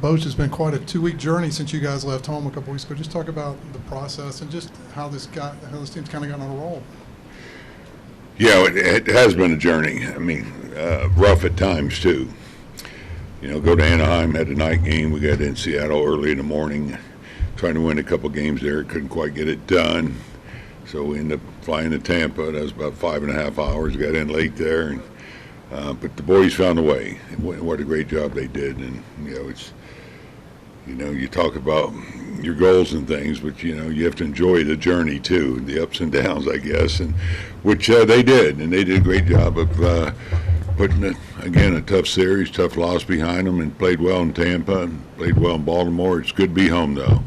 Bochy, it's been quite a 2-week journey since you guys left home a couple weeks ago. Just talk about the process and just how this team's kind of got on a roll. Yeah, it has been a journey. I mean, rough at times too. Go to Anaheim, had a night game. We got in Seattle early in the morning, trying to win a couple games there. Couldn't quite get it done. So we ended up flying to Tampa. That was about 5.5 hours. Got in late there. And, but the boys found a way. What a great job they did. And, you talk about your goals and things, but, you have to enjoy the journey too, the ups and downs, I guess, and which they did. And they did a great job of putting, a tough series, tough loss behind them, and played well in Tampa and played well in Baltimore. It's good to be home, though.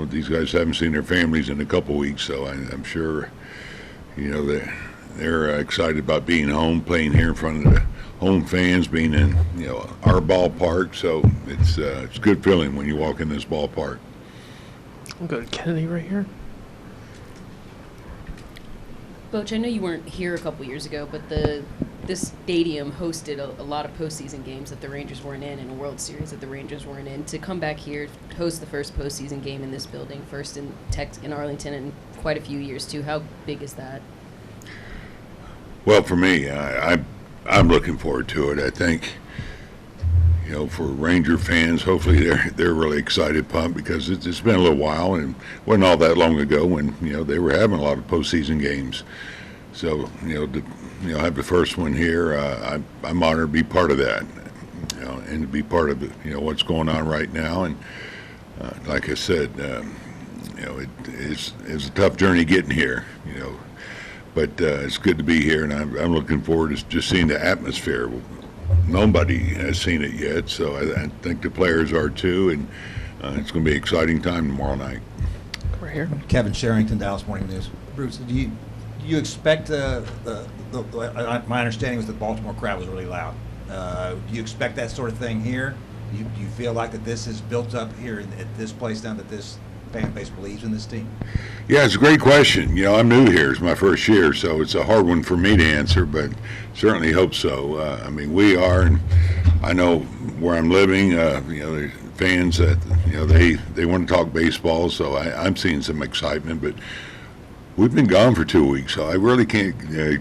These guys haven't seen their families in a couple weeks, so I'm sure, they're excited about being home, playing here in front of the home fans, being in, our ballpark. So it's a good feeling when you walk in this ballpark. I'll go to Kennedy right here. Bochy, I know you weren't here a couple years ago, but this stadium hosted a lot of postseason games that the Rangers weren't in, and a World Series that the Rangers weren't in. To come back here, host the first postseason game in this building, first in Arlington in quite a few years too. How big is that? Well, for me, I'm looking forward to it. I think, for Ranger fans, hopefully they're really excited, pumped, because it's been a little while, and it wasn't all that long ago when they were having a lot of postseason games. So to have the first one here, I'm honored to be part of that, and to be part of what's going on right now. And like I said, it's a tough journey getting here, but it's good to be here, and I'm looking forward to just seeing the atmosphere. Nobody has seen it yet, so I think the players are too, and it's going to be an exciting time tomorrow night. Right here. Kevin Sherrington, Dallas Morning News. Bruce, do you expect my understanding was that the Baltimore crowd was really loud. Do you expect that sort of thing here? Do you feel like that this is built up here at this place now, that this fan base believes in this team? Yeah, it's a great question. I'm new here. It's my first year, so it's a hard one for me to answer, but certainly hope so. We are, and I know where I'm living, there's fans that, they want to talk baseball, so I'm seeing some excitement, but we've been gone for 2 weeks, so I really can't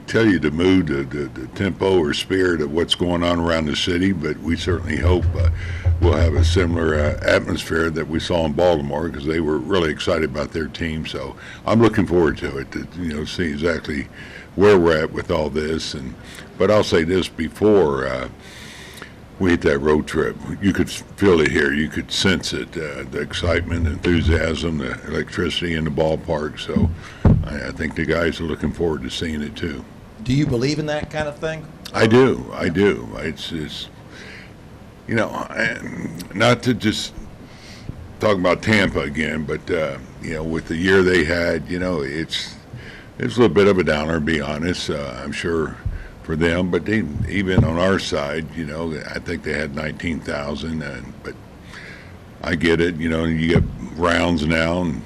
tell you the mood, the tempo or spirit of what's going on around the city, but we certainly hope we'll have a similar atmosphere that we saw in Baltimore, because they were really excited about their team. So I'm looking forward to it, to see exactly where we're at with all this. But I'll say this, before we hit that road trip, you could feel it here. You could sense it, the excitement, the enthusiasm, the electricity in the ballpark. So I think the guys are looking forward to seeing it too. Do you believe in that kind of thing? I do. It's not to just talk about Tampa again, but with the year they had, it's a little bit of a downer, to be honest. I'm sure for them, but even on our side, I think they had 19,000, but I get it. You get rounds now, and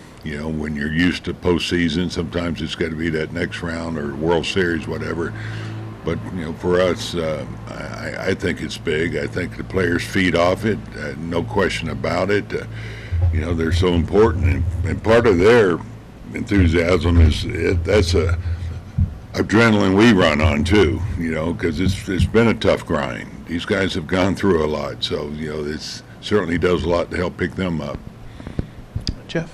when you're used to postseason, sometimes it's got to be that next round or World Series, whatever. But for us, I think it's big. I think the players feed off it, no question about it. They're so important, and part of their enthusiasm is that's a adrenaline we run on too. Because it's been a tough grind. These guys have gone through a lot, so this certainly does a lot to help pick them up. Jeff.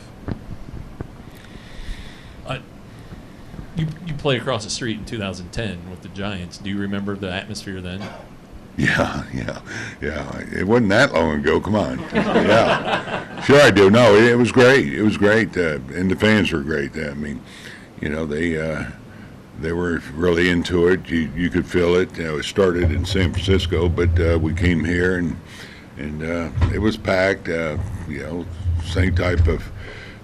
You played across the street in 2010 with the Giants. Do you remember the atmosphere then? Yeah. It wasn't that long ago. Come on. Yeah. Sure I do. No, it was great. It was great. And the fans were great. They were really into it. You could feel it. It started in San Francisco, but we came here and it was packed. Same type of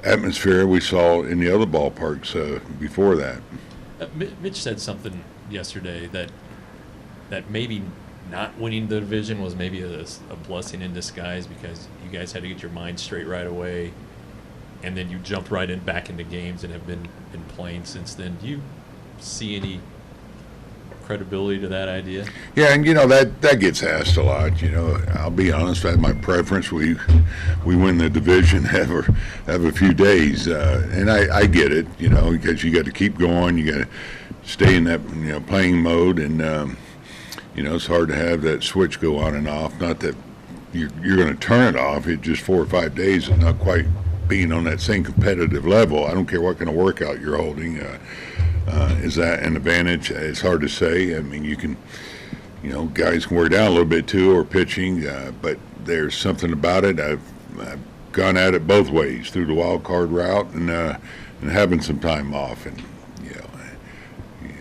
atmosphere we saw in the other ballparks before that. Mitch said something yesterday that maybe not winning the division was maybe a blessing in disguise, because you guys had to get your mind straight right away, and then you jumped right back into games and have been playing since then. Do you see any credibility to that idea? Yeah, and that gets asked a lot. I'll be honest. That's my preference. We win the division, have a few days, and I get it. Because you got to keep going. You got to stay in that playing mode, and it's hard to have that switch go on and off. Not that you're going to turn it off. It's just 4 or 5 days and not quite being on that same competitive level. I don't care what kind of workout you're holding. Is that an advantage? It's hard to say. I mean, you can, guys can wear down a little bit too, or pitching, but there's something about it. I've gone at it both ways, through the wild card route and having some time off. And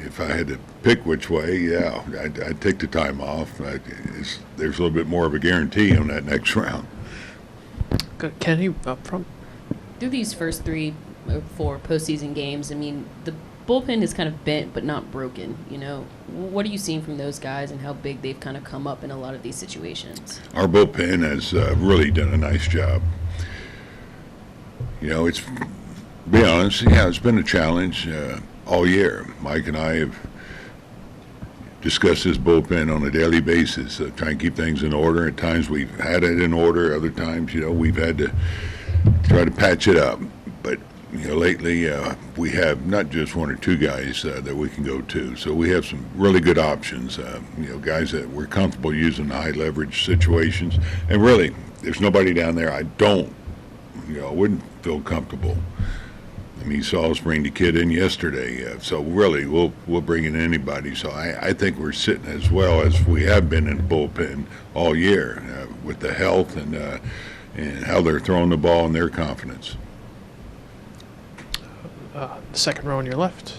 if I had to pick which way, yeah, I'd take the time off. There's a little bit more of a guarantee on that next round. Good. Kennedy up front. Through these first 3 or 4 postseason games, I mean, the bullpen is kind of bent but not broken. What are you seeing from those guys and how big they've kind of come up in a lot of these situations? Our bullpen has really done a nice job. It's, to be honest, it's been a challenge all year. Mike and I have discussed this bullpen on a daily basis, trying to keep things in order. At times we've had it in order. Other times, we've had to try to patch it up. But lately we have not just 1 or 2 guys that we can go to. So we have some really good options, guys that we're comfortable using in high leverage situations. And really, there's nobody down there I wouldn't feel comfortable. I mean, you saw us bring the kid in yesterday. So really, we'll bring in anybody. So I think we're sitting as well as we have been in the bullpen all year with the health and how they're throwing the ball and their confidence. The second row on your left.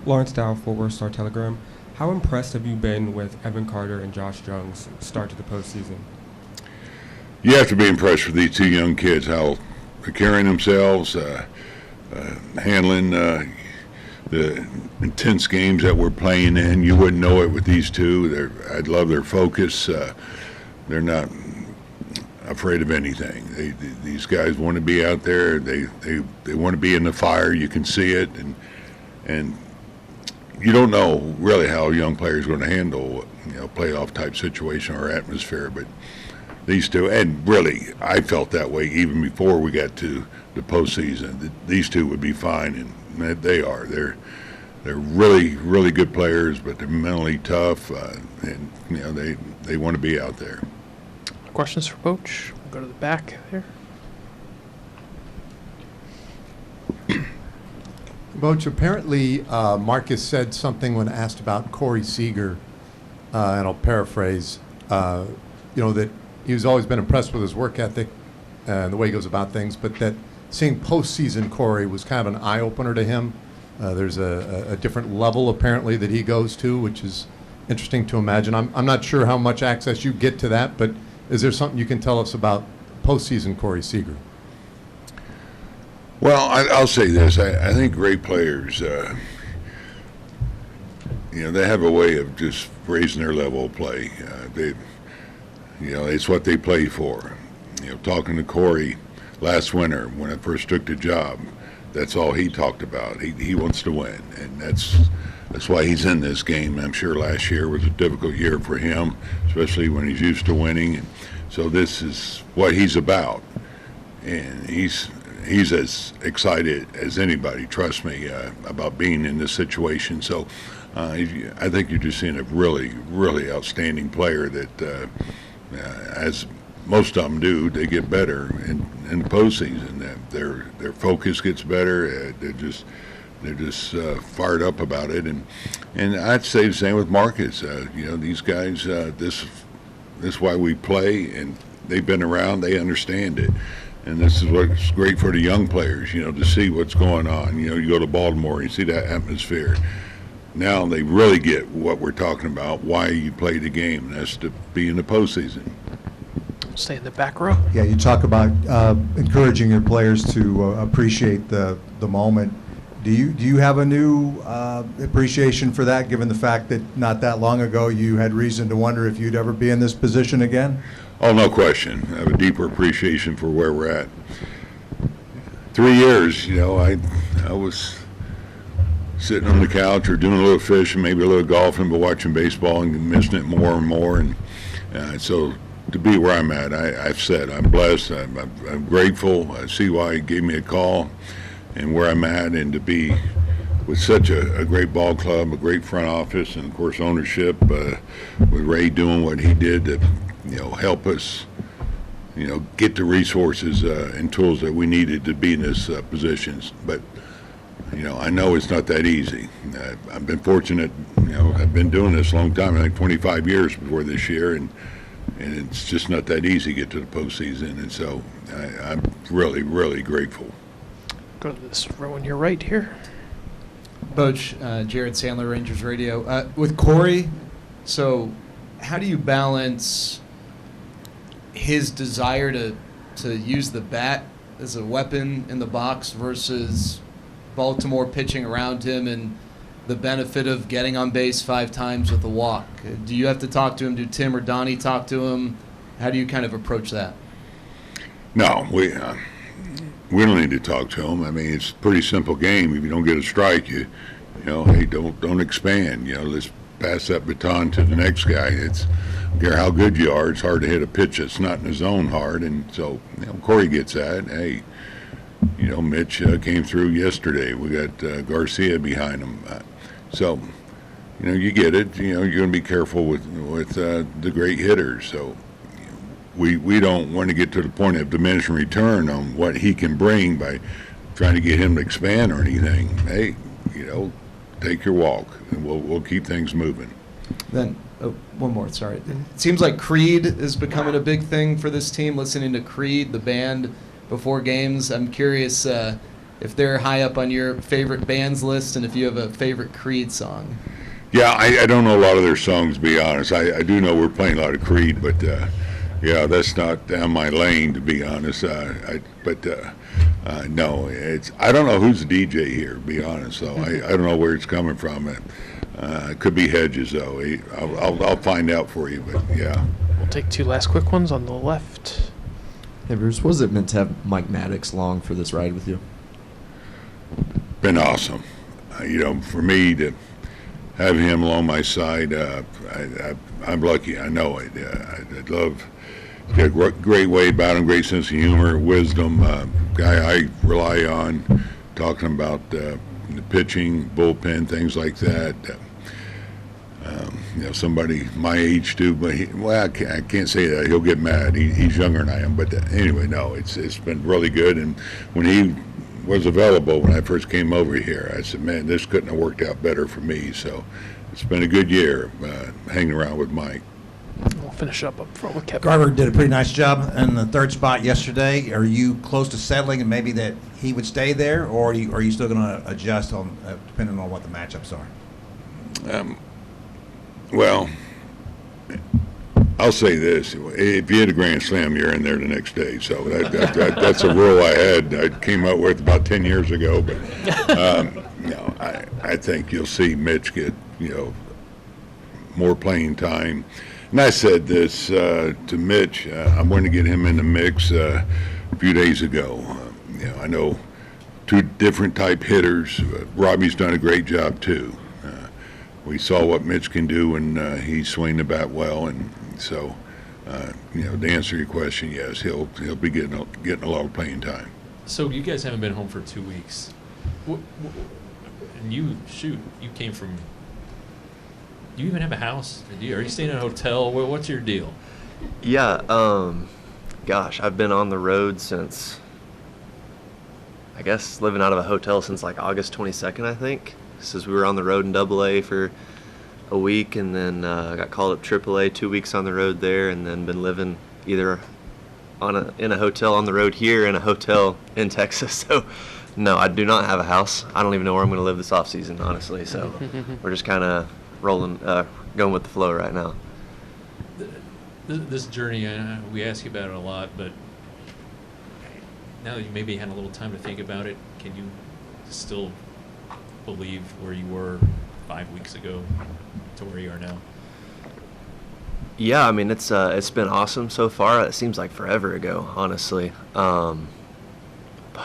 Lawrence Dow, Fort Worth Star-Telegram. How impressed have you been with Evan Carter and Josh Jung's start to the postseason? You have to be impressed with these 2 young kids, how they're carrying themselves, handling the intense games that we're playing in. You wouldn't know it with these 2. I love their focus. They're not afraid of anything. These guys want to be out there. They want to be in the fire. You can see it, and you don't know really how a young player is going to handle playoff type situation or atmosphere. But these 2, and really, I felt that way even before we got to the postseason. These 2 would be fine, and they are. They're really, really good players, but they're mentally tough, and they want to be out there. Questions for Boch? We'll go to the back there. Boch, apparently Marcus said something when asked about Corey Seager, and I'll paraphrase, that he's always been impressed with his work ethic and the way he goes about things, but that seeing postseason Corey was kind of an eye-opener to him. There's a different level, apparently, that he goes to, which is interesting to imagine. I'm not sure how much access you get to that, but is there something you can tell us about postseason Corey Seager? Well, I'll say this. I think great players, they have a way of just raising their level of play. It's what they play for. Talking to Corey last winter when I first took the job, that's all he talked about. He wants to win, and that's why he's in this game. I'm sure last year was a difficult year for him, especially when he's used to winning. So this is what he's about, and he's as excited as anybody, trust me, about being in this situation. So I think you're just seeing a really, really outstanding player that, as most of them do, they get better in the postseason. Their focus gets better. They're just fired up about it, and I'd say the same with Marcus. These guys, this is why we play, and they've been around. They understand it, and this is what's great for the young players. To see what's going on. You go to Baltimore, you see that atmosphere. Now they really get what we're talking about. Why you play the game, and that's to be in the postseason. Stay in the back row. Yeah, you talk about encouraging your players to appreciate the moment. Do you have a new appreciation for that, given the fact that not that long ago you had reason to wonder if you'd ever be in this position again? Oh, no question. I have a deeper appreciation for where we're at. 3 years, I was sitting on the couch or doing a little fishing, maybe a little golfing, but watching baseball and missing it more and more. And so to be where I'm at, I've said I'm blessed. I'm grateful. I see why he gave me a call and where I'm at, and to be with such a great ball club, a great front office, and of course ownership, with Ray doing what he did to, help us, get the resources and tools that we needed to be in this positions. But I know it's not that easy. I've been fortunate. I've been doing this a long time. I think 25 years before this year, and it's just not that easy to get to the postseason. And so I'm really, really grateful. Go to this row on your right here. Boch, Jared Sandler, Rangers Radio. With Corey, so how do you balance his desire to use the bat as a weapon in the box versus Baltimore pitching around him and the benefit of getting on base 5 times with a walk? Do you have to talk to him? Do Tim or Donnie talk to him? How do you kind of approach that? No, we don't need to talk to him. I mean, it's a pretty simple game. If you don't get a strike, hey, don't expand. Let's pass that baton to the next guy. I don't care how good you are. It's hard to hit a pitch that's not in the zone hard. And so, Corey gets that. Hey, Mitch came through yesterday. We got Garcia behind him. So, you get it. You're going to be careful with the great hitters. So we don't want to get to the point of diminishing return on what he can bring by trying to get him to expand or anything. Hey, take your walk, and we'll keep things moving. Then, one more, sorry. It seems like Creed is becoming a big thing for this team, listening to Creed, the band, before games. I'm curious if they're high up on your favorite bands list and if you have a favorite Creed song. Yeah, I don't know a lot of their songs, to be honest. I do know we're playing a lot of Creed, but that's not down my lane, to be honest. No, I don't know who's the DJ here, to be honest. So I don't know where it's coming from. It could be Hedges, though. I'll find out for you, but yeah. We'll take 2 last quick ones on the left. Hey, Bruce, what is it meant to have Mike Maddox along for this ride with you? Been awesome. For me to have him along my side, I'm lucky. I know it. I love. He's got a great way about him, great sense of humor, wisdom. Guy I rely on, talking about the pitching, bullpen, things like that. Somebody my age too, but I can't say that. He'll get mad. He's younger than I am. But anyway, no, it's been really good. And when he was available when I first came over here, I said, man, this couldn't have worked out better for me. So it's been a good year hanging around with Mike. We'll finish up front with Kevin. Garver did a pretty nice job in the 3rd spot yesterday. Are you close to settling and maybe that he would stay there, or are you still going to adjust on depending on what the matchups are? Well, I'll say this: if you hit a grand slam, you're in there the next day. So that's a rule I came up with about 10 years ago. But I think you'll see Mitch get more playing time. And I said this to Mitch. I'm going to get him in the mix a few days ago. I know 2 different type hitters. Robbie's done a great job too. We saw what Mitch can do when he's swinging the bat well, and so to answer your question, yes, he'll be getting a lot of playing time. So you guys haven't been home for 2 weeks, and you came from. Do you even have a house? Are you staying in a hotel? What's your deal? Yeah, gosh, I've been on the road since, I guess, living out of a hotel since like August 22nd, I think. Since we were on the road in AA for a week, and then got called up AAA, 2 weeks on the road there, and then been living either in a hotel on the road here and a hotel in Texas. So, no, I do not have a house. I don't even know where I'm going to live this off season, honestly. So we're just kind of rolling, going with the flow right now. This journey, we ask you about it a lot, but now that you maybe had a little time to think about it, can you still believe where you were 5 weeks ago to where you are now? Yeah, I mean, it's been awesome so far. It seems like forever ago, honestly. Part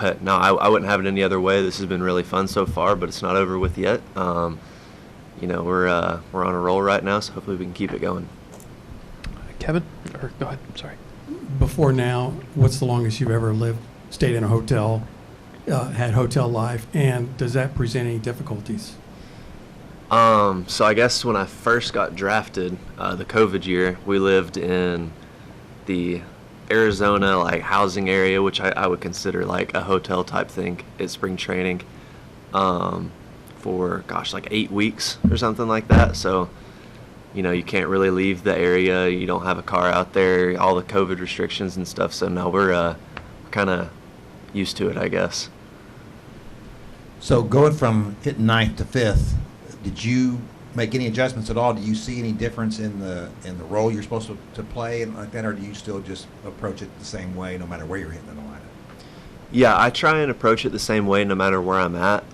But no, I wouldn't have it any other way. This has been really fun so far, but it's not over with yet. We're on a roll right now, so hopefully we can keep it going. Kevin, or go ahead. Sorry. Before now, what's the longest you've ever lived, stayed in a hotel, had hotel life, and does that present any difficulties? So I guess when I first got drafted, the COVID year, we lived in the Arizona housing area, which I would consider like a hotel type thing at spring training, for 8 weeks or something like that. So, you can't really leave the area. You don't have a car out there, all the COVID restrictions and stuff. So no, we're kind of used to it, I guess. So going from hitting ninth to fifth, did you make any adjustments at all? Do you see any difference in the role you're supposed to play and like that, or do you still just approach it the same way no matter where you're hitting in the lineup? Yeah, I try and approach it the same way no matter where I'm at.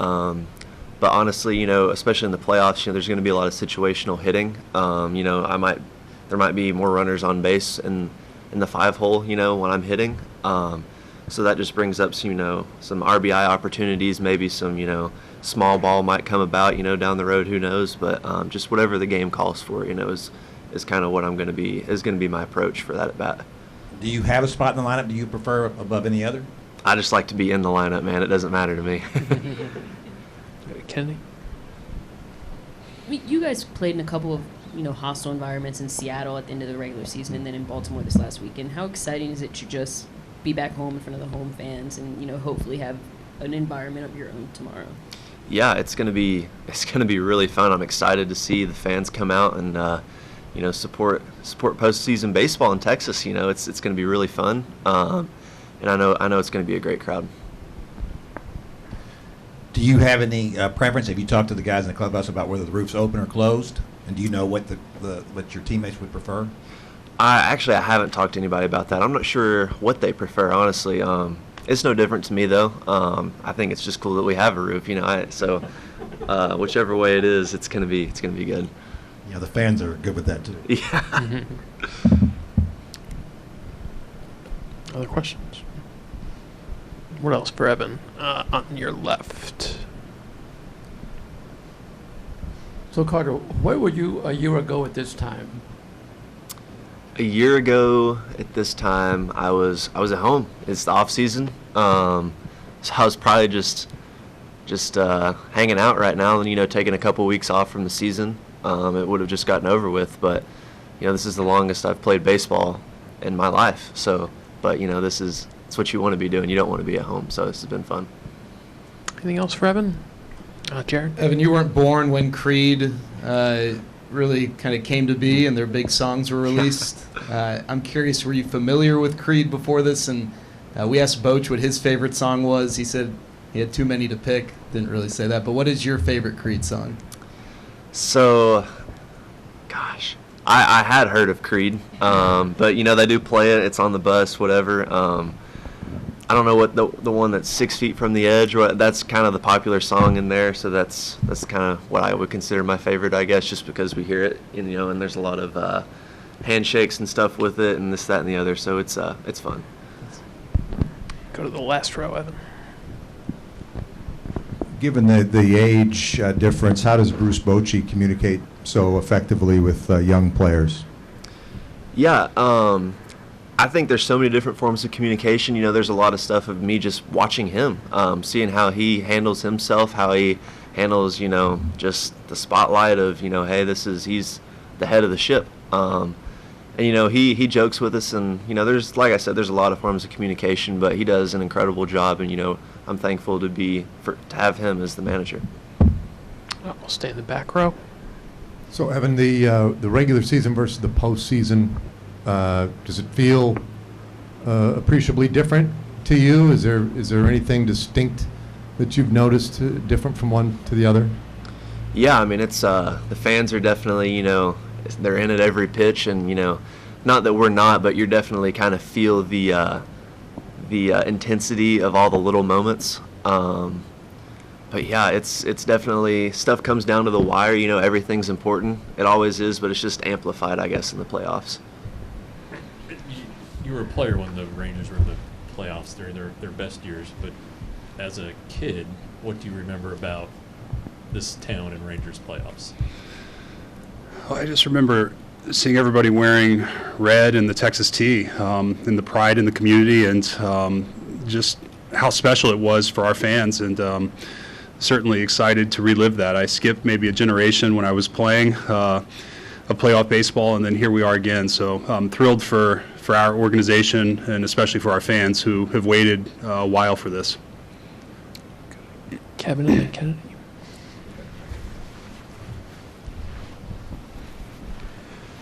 But honestly, especially in the playoffs, there's going to be a lot of situational hitting. There might be more runners on base in the 5-hole, when I'm hitting. So that just brings up some RBI opportunities, maybe some, small ball might come about, down the road, who knows? But just whatever the game calls for, is kind of what is going to be my approach for that at bat. Do you have a spot in the lineup? Do you prefer above any other? I just like to be in the lineup, man. It doesn't matter to me. Kennedy? I mean, you guys played in a couple of hostile environments in Seattle at the end of the regular season, and then in Baltimore this last weekend. How exciting is it to just be back home in front of the home fans and hopefully have an environment of your own tomorrow? Yeah, it's gonna be really fun. I'm excited to see the fans come out and support postseason baseball in Texas. It's gonna be really fun, and I know it's gonna be a great crowd. Do you have any preference? Have you talked to the guys in the clubhouse about whether the roof's open or closed? And do you know what what your teammates would prefer? I haven't talked to anybody about that. I'm not sure what they prefer, honestly. It's no different to me though. I think it's just cool that we have a roof, So whichever way it is, it's gonna be good. The fans are good with that too. Yeah. Other questions? What else for Evan? On your left. So Carter, where were you a year ago at this time? A year ago at this time, I was at home. It's the off season, so I was probably just hanging out right now, and taking a couple weeks off from the season. It would have just gotten over with, but this is the longest I've played baseball in my life. So, but it's what you want to be doing. You don't want to be at home, so this has been fun. Anything else for Evan? Jared? Evan, you weren't born when Creed really kind of came to be and their big songs were released. I'm curious, were you familiar with Creed before this? And we asked Bochy what his favorite song was. He said he had too many to pick. Didn't really say that. But what is your favorite Creed song? So, gosh, I had heard of Creed, but they do play it. It's on the bus, whatever. I don't know what the one that's 6 Feet from the Edge. That's kind of the popular song in there. So that's kind of what I would consider my favorite, I guess, just because we hear it, and there's a lot of handshakes and stuff with it, and this, that, and the other. So it's fun. Go to the last row, Evan. Given the age difference, how does Bruce Bochy communicate so effectively with young players? Yeah, I think there's so many different forms of communication. There's a lot of stuff of me just watching him, seeing how he handles himself, how he handles, just the spotlight of, hey, he's the head of the ship. And, he jokes with us, and, there's, like I said, there's a lot of forms of communication, but he does an incredible job, and, I'm thankful to have him as the manager. I'll stay in the back row. So, Evan, the regular season versus the postseason, does it feel appreciably different to you? Is there anything distinct that you've noticed different from one to the other? Yeah, I mean, it's the fans are definitely, they're in at every pitch, and not that we're not, but you definitely kind of feel the intensity of all the little moments. But yeah, it's definitely, stuff comes down to the wire. Everything's important. It always is, but it's just amplified, I guess, in the playoffs. You were a player when the Rangers were the playoffs during their best years, but as a kid, what do you remember about this town and Rangers playoffs? Well, I just remember seeing everybody wearing red and the Texas T, and the pride in the community, and just how special it was for our fans, and certainly excited to relive that. I skipped maybe a generation when I was playing a playoff baseball, and then here we are again. So I'm thrilled for our organization and especially for our fans who have waited a while for this. Kevin and then Kennedy.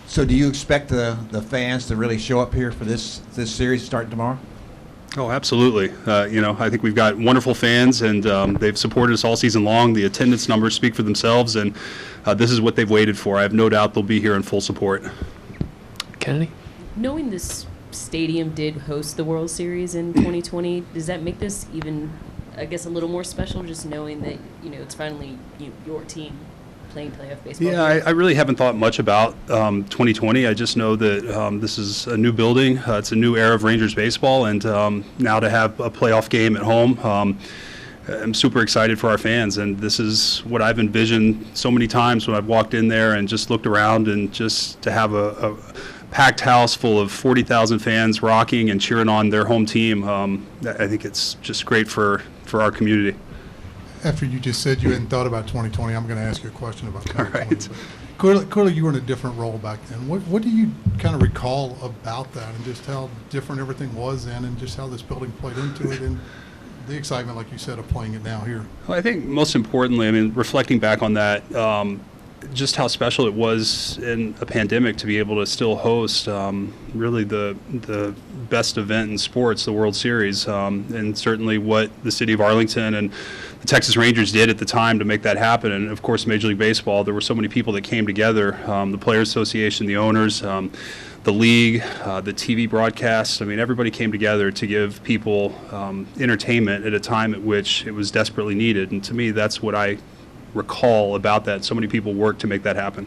So do you expect the fans to really show up here for this series starting tomorrow? Oh, absolutely. I think we've got wonderful fans, and they've supported us all season long. The attendance numbers speak for themselves, and this is what they've waited for. I have no doubt they'll be here in full support. Kennedy? Knowing this stadium did host the World Series in 2020, does that make this even, I guess, a little more special, just knowing that, it's finally your team playing playoff baseball? Yeah, I really haven't thought much about 2020. I just know that this is a new building. It's a new era of Rangers baseball, and now to have a playoff game at home, I'm super excited for our fans, and this is what I've envisioned so many times when I've walked in there and just looked around, and just to have a packed house full of 40,000 fans rocking and cheering on their home team. I think it's just great for our community. After you just said you hadn't thought about 2020, I'm going to ask you a question about 2020. All right. Clearly you were in a different role back then. What do you kind of recall about that, and just how different everything was then, and just how this building played into it, and the excitement, like you said, of playing it now here? Well, I think most importantly, reflecting back on that, just how special it was in a pandemic to be able to still host really the best event in sports, the World Series, and certainly what the city of Arlington and the Texas Rangers did at the time to make that happen. And of course, Major League Baseball, there were so many people that came together, the Players Association, the owners, the league, the TV broadcasts. Everybody came together to give people entertainment at a time at which it was desperately needed. And to me, that's what I recall about that. So many people worked to make that happen.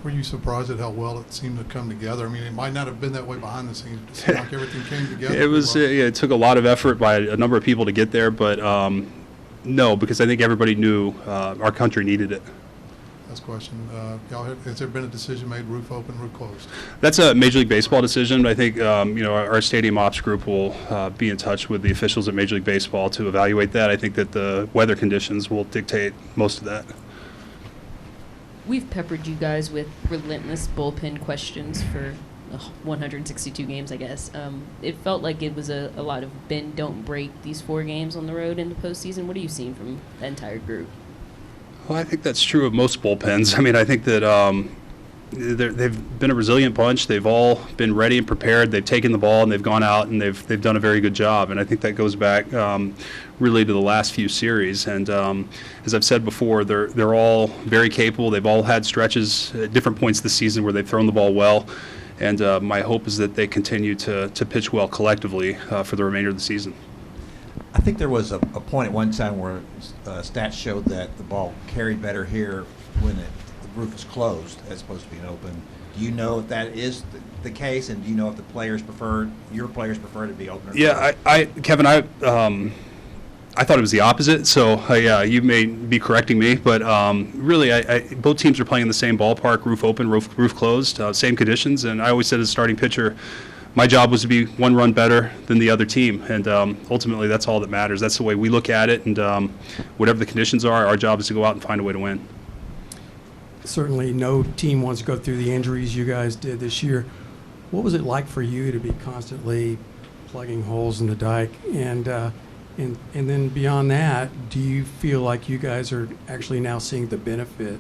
Were you surprised at how well it seemed to come together? It might not have been that way behind the scenes, but it seemed like everything came together. It was. It took a lot of effort by a number of people to get there, but no, because I think everybody knew our country needed it. Last question. Has there been a decision made, roof open, roof closed? That's a Major League Baseball decision. I think our stadium ops group will be in touch with the officials at Major League Baseball to evaluate that. I think that the weather conditions will dictate most of that. We've peppered you guys with relentless bullpen questions for 162 games, I guess. It felt like it was a lot of bend, don't break these 4 games on the road in the postseason. What are you seeing from the entire group? Well, I think that's true of most bullpens. I think that they've been a resilient bunch. They've all been ready and prepared. They've taken the ball and they've gone out and they've done a very good job. And I think that goes back really to the last few series. And as I've said before, they're all very capable. They've all had stretches at different points this season where they've thrown the ball well. And my hope is that they continue to pitch well collectively for the remainder of the season. I think there was a point at one time where stats showed that the ball carried better here when the roof is closed as opposed to being open. Do you know if that is the case, and do you know if your players prefer to be open? Yeah, Kevin, I thought it was the opposite. So yeah, you may be correcting me, but really, both teams are playing in the same ballpark: roof open, roof closed, same conditions. And I always said as a starting pitcher, my job was to be 1 run better than the other team, and ultimately that's all that matters. That's the way we look at it, and whatever the conditions are, our job is to go out and find a way to win. Certainly no team wants to go through the injuries you guys did this year. What was it like for you to be constantly plugging holes in the dike? And then beyond that, do you feel like you guys are actually now seeing the benefit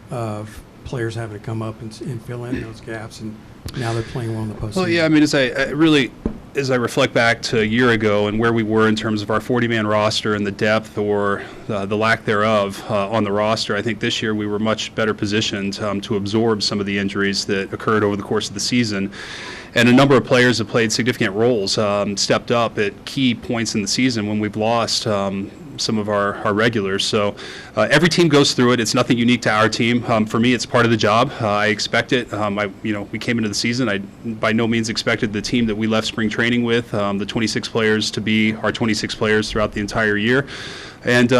of players having to come up and fill in those gaps, and now they're playing well in the postseason? Well, yeah, as I reflect back to a year ago and where we were in terms of our 40-man roster and the depth or the lack thereof on the roster, I think this year we were much better positioned to absorb some of the injuries that occurred over the course of the season. And a number of players have played significant roles, stepped up at key points in the season when we've lost some of our regulars. So every team goes through it. It's nothing unique to our team. For me, it's part of the job. I expect it. We came into the season. I by no means expected the team that we left spring training with, the 26 players, to be our 26 players throughout the entire year. And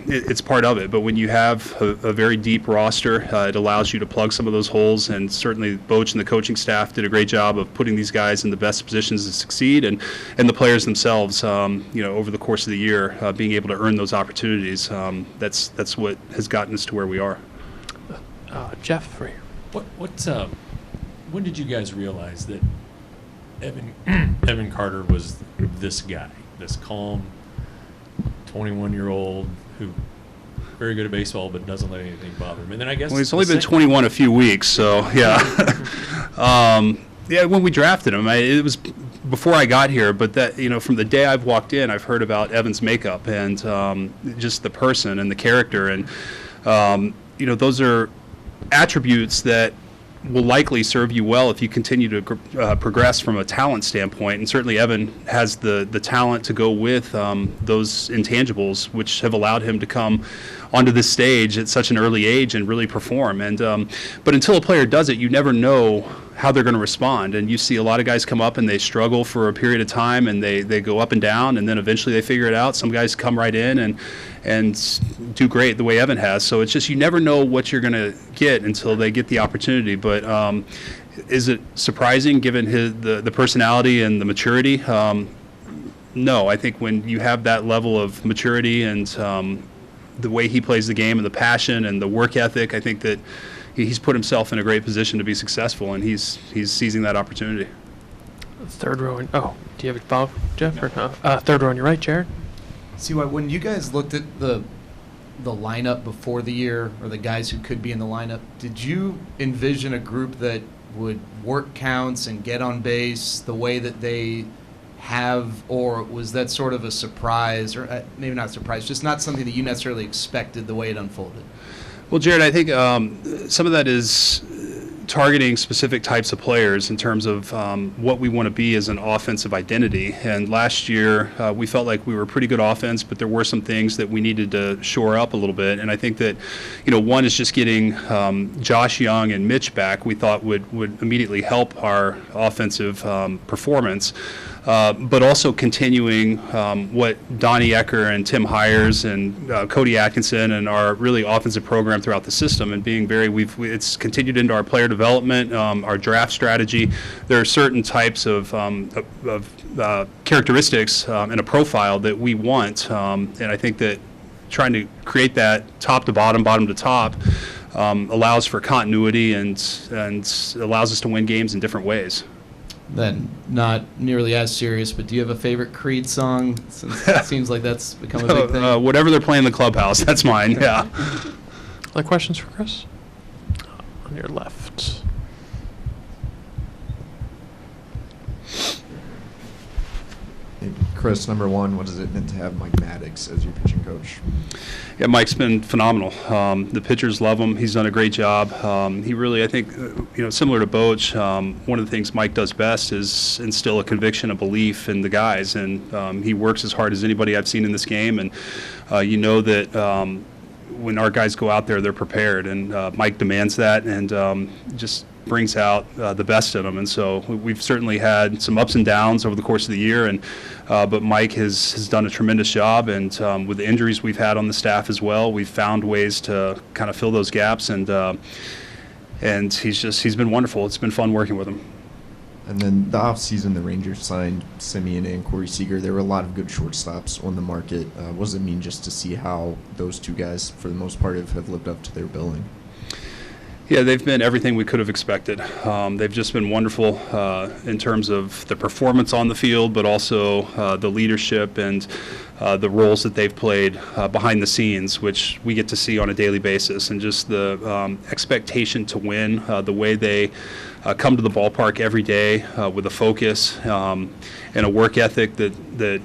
it's part of it. But when you have a very deep roster, it allows you to plug some of those holes. And certainly Boch and the coaching staff did a great job of putting these guys in the best positions to succeed. And the players themselves, over the course of the year, being able to earn those opportunities, that's what has gotten us to where we are. Jeff, right here. When did you guys realize that Evan Carter was this guy, this calm 21-year-old who very good at baseball but doesn't let anything bother him? And then I guess he's only been 21 a few weeks, so yeah. When we drafted him, it was before I got here, but that from the day I've walked in, I've heard about Evan's makeup and just the person and the character, and those are attributes that will likely serve you well if you continue to progress from a talent standpoint. And certainly Evan has the talent to go with those intangibles, which have allowed him to come onto this stage at such an early age and really perform. And but until a player does it, you never know how they're going to respond. And you see a lot of guys come up and they struggle for a period of time, and they go up and down, and then eventually they figure it out. Some guys come right in and do great the way Evan has. So it's just, you never know what you're going to get until they get the opportunity. But is it surprising given the personality and the maturity? No, I think when you have that level of maturity and the way he plays the game and the passion and the work ethic, I think that he's put himself in a great position to be successful, and he's seizing that opportunity. Third row. Do you have a follow, Jeff? Or no? Third row on your right, Jared. See, when you guys looked at the lineup before the year, or the guys who could be in the lineup, did you envision a group that would work counts and get on base the way that they have, or was that sort of a surprise, or maybe not surprise, just not something that you necessarily expected the way it unfolded? Well, Jared, I think some of that is targeting specific types of players in terms of what we want to be as an offensive identity. And last year, we felt like we were a pretty good offense, but there were some things that we needed to shore up a little bit. And I think that, one is just getting Josh Young and Mitch back, we thought would immediately help our offensive performance. But also continuing what Donnie Ecker and Tim Hires and Cody Atkinson and our really offensive program throughout the system, and being it's continued into our player development, our draft strategy. There are certain types of characteristics and a profile that we want, and I think that trying to create that top to bottom, bottom to top, allows for continuity and allows us to win games in different ways. Then, not nearly as serious, but do you have a favorite Creed song? Since it seems like that's become a big thing. Whatever they're playing in the clubhouse, that's mine, yeah. Other questions for Chris? On your left. Chris, number one, what does it mean to have Mike Maddox as your pitching coach? Yeah, Mike's been phenomenal. The pitchers love him. He's done a great job. He really, I think, similar to Boch, one of the things Mike does best is instill a conviction, a belief in the guys, and he works as hard as anybody I've seen in this game. And that when our guys go out there, they're prepared, and Mike demands that, and just brings out the best in them. And so we've certainly had some ups and downs over the course of the year, and but Mike has done a tremendous job, and with the injuries we've had on the staff as well, we've found ways to kind of fill those gaps, and he's been wonderful. It's been fun working with him. And then the offseason, the Rangers signed Simeon and Corey Seager. There were a lot of good shortstops on the market. What does it mean just to see how those two guys, for the most part, have lived up to their billing? Yeah, they've been everything we could have expected. They've just been wonderful in terms of the performance on the field, but also the leadership and the roles that they've played behind the scenes, which we get to see on a daily basis, and just the expectation to win, the way they come to the ballpark every day with a focus and a work ethic that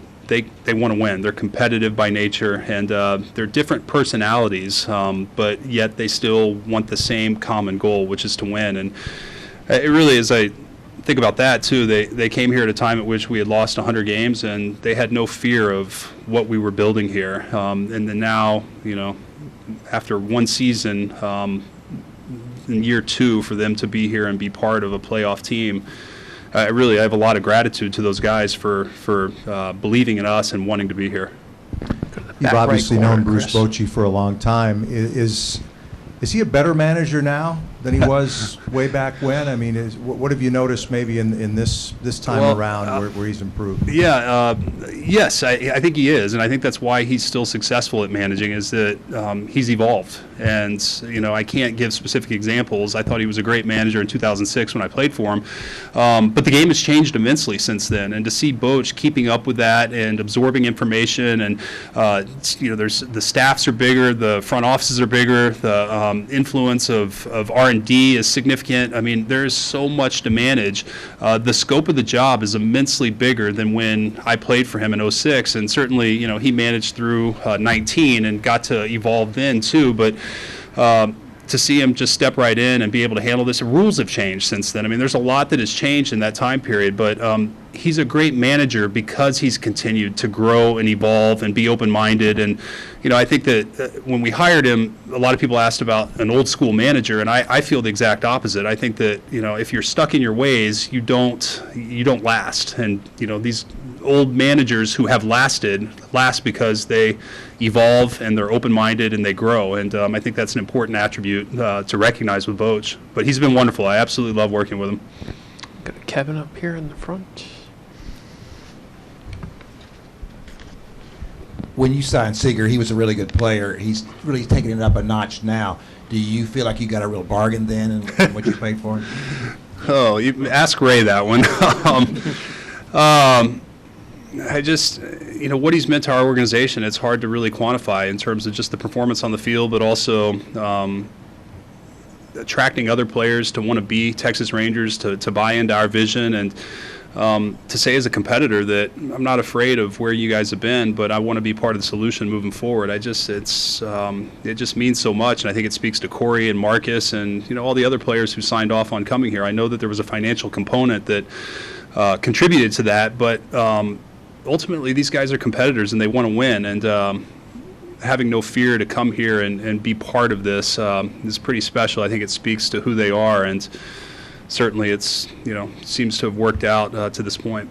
they want to win. They're competitive by nature, and they're different personalities, but yet they still want the same common goal, which is to win. And it really, as I think about that too. They came here at a time at which we had lost 100 games, and they had no fear of what we were building here. And then now, after one season, in year 2, for them to be here and be part of a playoff team, I have a lot of gratitude to those guys for believing in us and wanting to be here. You've obviously known Bruce Bochy for a long time. Is he a better manager now than he was way back when? I mean, what have you noticed maybe in this time around where he's improved? Yeah, yes, I think he is, and I think that's why he's still successful at managing, is that he's evolved. And, I can't give specific examples. I thought he was a great manager in 2006 when I played for him. But the game has changed immensely since then, and to see Boch keeping up with that and absorbing information, and, there's the staffs are bigger, the front offices are bigger, the influence of R&D is significant. I mean, there's so much to manage. The scope of the job is immensely bigger than when I played for him in 06, and certainly, he managed through 19 and got to evolve then too, but to see him just step right in and be able to handle this. The rules have changed since then. I mean, there's a lot that has changed in that time period, but he's a great manager because he's continued to grow and evolve and be open-minded. And, I think that when we hired him, a lot of people asked about an old-school manager, and I feel the exact opposite. I think that, if you're stuck in your ways, you don't last. And, these old managers who have last because they evolve and they're open-minded and they grow. And I think that's an important attribute to recognize with Boch. But he's been wonderful. I absolutely love working with him. Got Kevin up here in the front. When you signed Seager, he was a really good player. He's really taking it up a notch now. Do you feel like you got a real bargain then in what you paid for him? Oh, you ask Ray that one. I just, what he's meant to our organization, it's hard to really quantify in terms of just the performance on the field, but also attracting other players to want to be Texas Rangers, to buy into our vision, and to say as a competitor that I'm not afraid of where you guys have been, but I want to be part of the solution moving forward. It just means so much, and I think it speaks to Corey and Marcus and all the other players who signed off on coming here. I know that there was a financial component that contributed to that, but ultimately these guys are competitors and they want to win, and having no fear to come here and be part of this is pretty special. I think it speaks to who they are, and certainly it's seems to have worked out to this point.